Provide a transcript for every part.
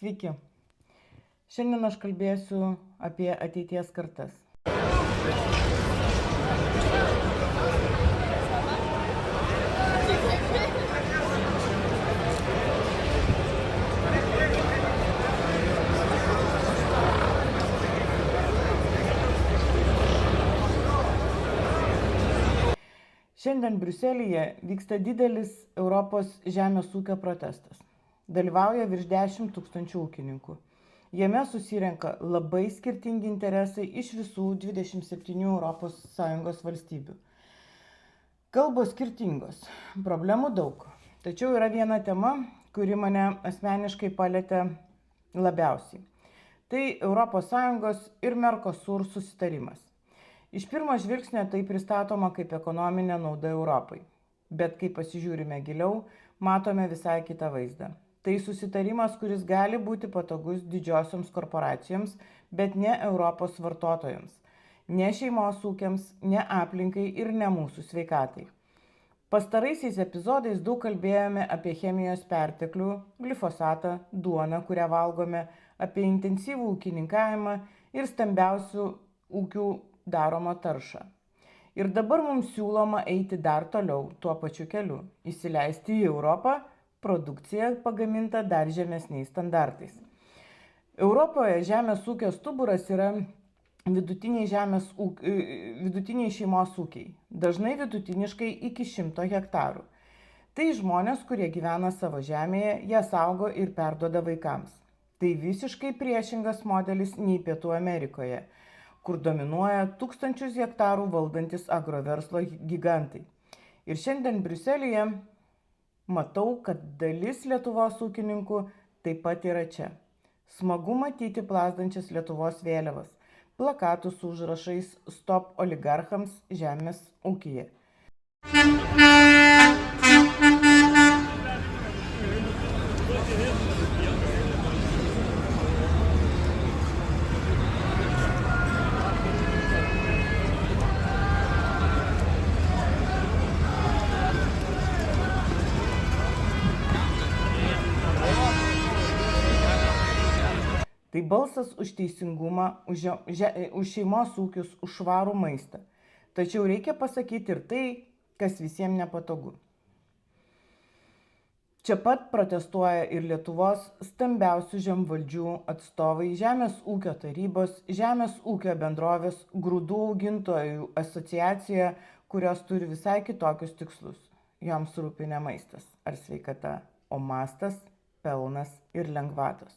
Sveiki. Šiandien aš kalbėsiu apie ateities kartas. Šiandien Briuselyje vyksta didelis Europos žemės ūkio protestas. Dalyvauja virš 10 000 ūkininkų. Jame susirenka labai skirtingi interesai iš visų 27 ES valstybių. Kalbos skirtingos, problemų daug. Tačiau yra viena tema, kuri mane asmeniškai palietė labiausiai. Tai ES ir Mercosur susitarimas. Iš pirmo žvilgsnio tai pristatoma kaip ekonominė nauda Europai. Bet kai pasižiūrime giliau, matome visai kitą vaizdą. Tai susitarimas, kuris gali būti patogus didžiosioms korporacijoms, bet ne Europos vartotojams, ne šeimos ūkiams, ne aplinkai ir ne mūsų sveikatai. Pastaraisiais epizodais daug kalbėjome apie chemijos perteklių, glifosatą, duoną, kurią valgome, apie intensyvų ūkininkavimą ir stambiausių ūkių daromą taršą. Ir dabar mums siūloma eiti dar toliau tuo pačiu keliu, įsileisti į Europą produkciją pagamintą dar žemesniais standartais. Europoje žemės ūkio stuburas yra vidutiniai šeimos ūkiai, dažnai vidutiniškai iki 100 hektarų. Tai žmonės, kurie gyvena savo žemėje, ją saugo ir perduoda vaikams. Tai visiškai priešingas modelis nei Pietų Amerikoje, kur dominuoja 1000 hektarų valdantis agroverslo gigantai. Ir šiandien Briuselyje matau, kad dalis Lietuvos ūkininkų taip pat yra čia. Smagu matyti plazdančias Lietuvos vėliavas, plakatus su užrašais Stop oligarchams žemės ūkyje. Tai balsas už teisingumą, už šeimos ūkius, už švarų maistą. Tačiau reikia pasakyti ir tai, kas visiems nepatogu. Čia pat protestuoja ir Lietuvos stambiausių žemvaldžių atstovai, Žemės ūkio tarybos, Žemės ūkio bendrovės, grūdų augintojų asociacija, kurios turi visai kitokius tikslus. Joms rūpi ne maistas ar sveikata, o mastas, pelnas ir lengvatos.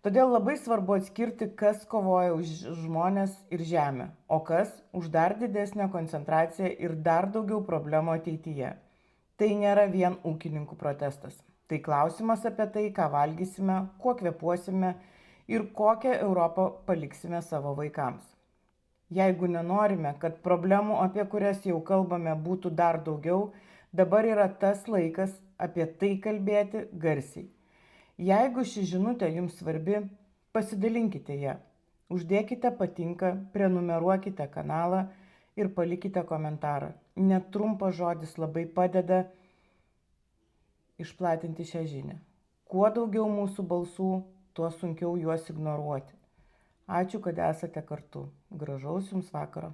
Todėl labai svarbu atskirti, kas kovoja už žmones ir žemę, o kas už dar didesnę koncentraciją ir dar daugiau problemų ateityje. Tai nėra vien ūkininkų protestas. Tai klausimas apie tai, ką valgysime, kuo kvėpuosime ir kokią Europą paliksime savo vaikams. Jeigu nenorime, kad problemų, apie kurias jau kalbame, būtų dar daugiau, dabar yra tas laikas apie tai kalbėti garsiai. Jeigu ši žinutė jums svarbi, pasidalinkite ją, uždėkite patinka, prenumeruokite kanalą ir palikite komentarą. Net trumpas žodis labai padeda išplatinti šią žinią. Kuo daugiau mūsų balsų, tuo sunkiau juos ignoruoti. Ačiū, kad esate kartu. Gražaus jums vakaro.